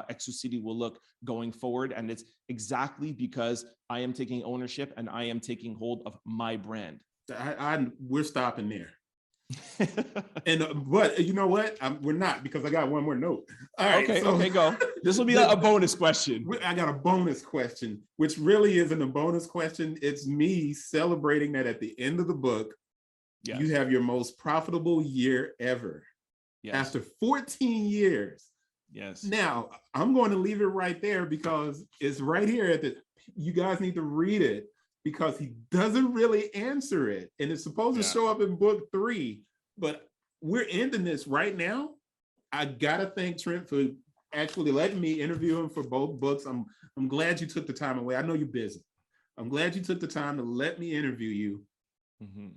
Exclucity will look going forward. And it's exactly because I am taking ownership and I am taking hold of my brand. We're stopping there. But you know what? We're not, because I got one more note. All right. Okay, go. This will be a bonus question. I got a bonus question, which really isn't a bonus question. It's me celebrating that at the end of the book, you have your most profitable year ever. After 14 years. Yes. Now, I'm going to leave it right there because it's right here you guys need to read it, because he doesn't really answer it. And it's supposed to show up in book 3, but we're ending this right now. I gotta thank Trent for actually letting me interview him for both books. I'm glad you took the time away. I know you're busy. I'm glad you took the time to let me interview you.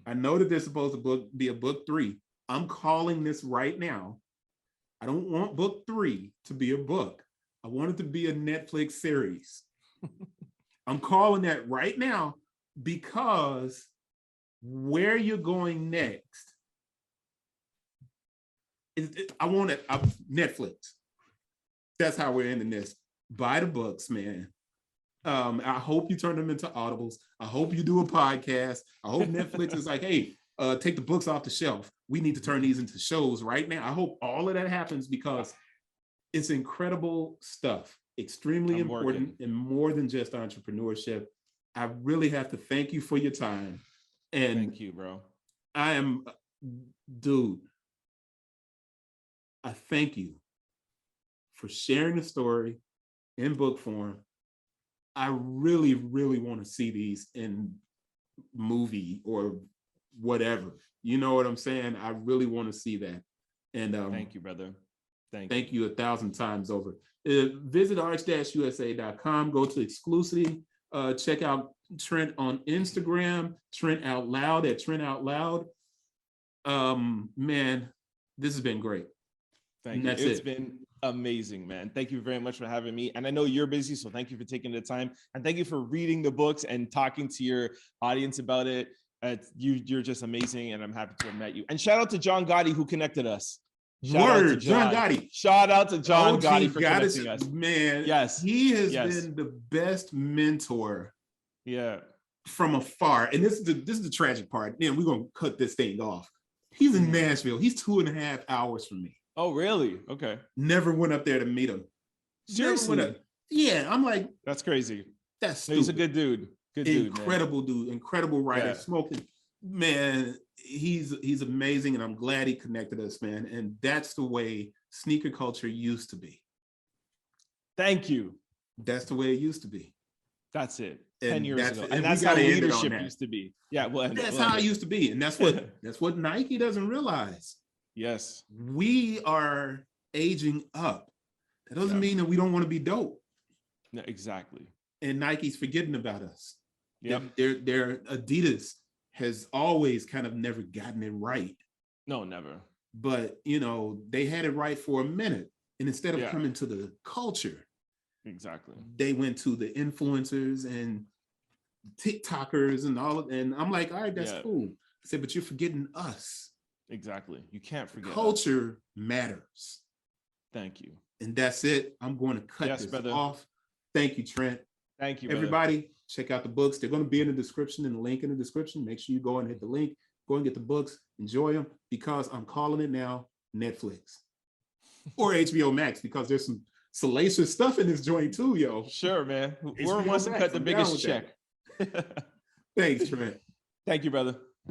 I know that this is supposed to be a book 3. I'm calling this right now. I don't want book 3 to be a book. I want it to be a Netflix series. I'm calling that right now, because where you're going next, I want it, Netflix. That's how we're ending this. Buy the books, man. I hope you turn them into audibles. I hope you do a podcast. I hope Netflix is like, hey, take the books off the shelf. We need to turn these into shows right now. I hope all of that happens, because it's incredible stuff. Extremely important, and more than just entrepreneurship. I really have to thank you for your time. And thank you, bro. Dude, I thank you for sharing the story in book form. I really, really want to see these in movie or whatever. You know what I'm saying? I really want to see that. And thank you, brother. Thank you 1,000 times over. Visit arch-usa.com, go to Exclucity, check out Trent on Instagram, Trent Out Loud at Trent Out Loud. Man, This has been great. Thank you. It's been amazing, man. Thank you very much for having me. And I know you're busy, so thank you for taking the time. And thank you for reading the books and talking to your audience about it. You're just amazing, and I'm happy to have met you. And shout out to John Gotti, who connected us. Word, John Gotti. Shout out to John OG Gotti for connecting us. Man, yes, he has been the best mentor. Yeah, from afar. And this is the tragic part. Then we're gonna cut this thing off. He's in Nashville. He's 2.5 hours from me. Oh, really? Okay. Never went up there to meet him. Seriously? Yeah, I'm like, that's crazy. That's stupid. He's a good dude. Good dude. Incredible dude. Incredible writer. Yeah. Smoking. Man, he's amazing, and I'm glad he connected us, man. And that's the way sneaker culture used to be. Thank you. That's the way it used to be. That's it. And 10 years ago. and And that's how leadership used to be. Yeah, well, that's how it used to be. And that's what Nike doesn't realize. Yes. We are aging up. That doesn't mean that we don't want to be dope. No, exactly. And Nike's forgetting about us. Yeah. Their adidas has always kind of never gotten it right. No, never. But they had it right for a minute. And instead of coming to the culture, exactly, they went to the influencers and TikTokers and and I'm like, all right, that's cool. I said, but you're forgetting us. Exactly. You can't forget. Culture matters. Thank you. And that's it. I'm going to cut this off. Thank you, Trent. Thank you, everybody. Check out the books. They're going to be in the description and the link in the description. Make sure you go and hit the link. Go and get the books. Enjoy them, because I'm calling it now Netflix or HBO Max, because there's some salacious stuff in this joint too, yo. Sure, man. Whoever wants to cut the biggest check. Thanks, Trent. Thank you, brother.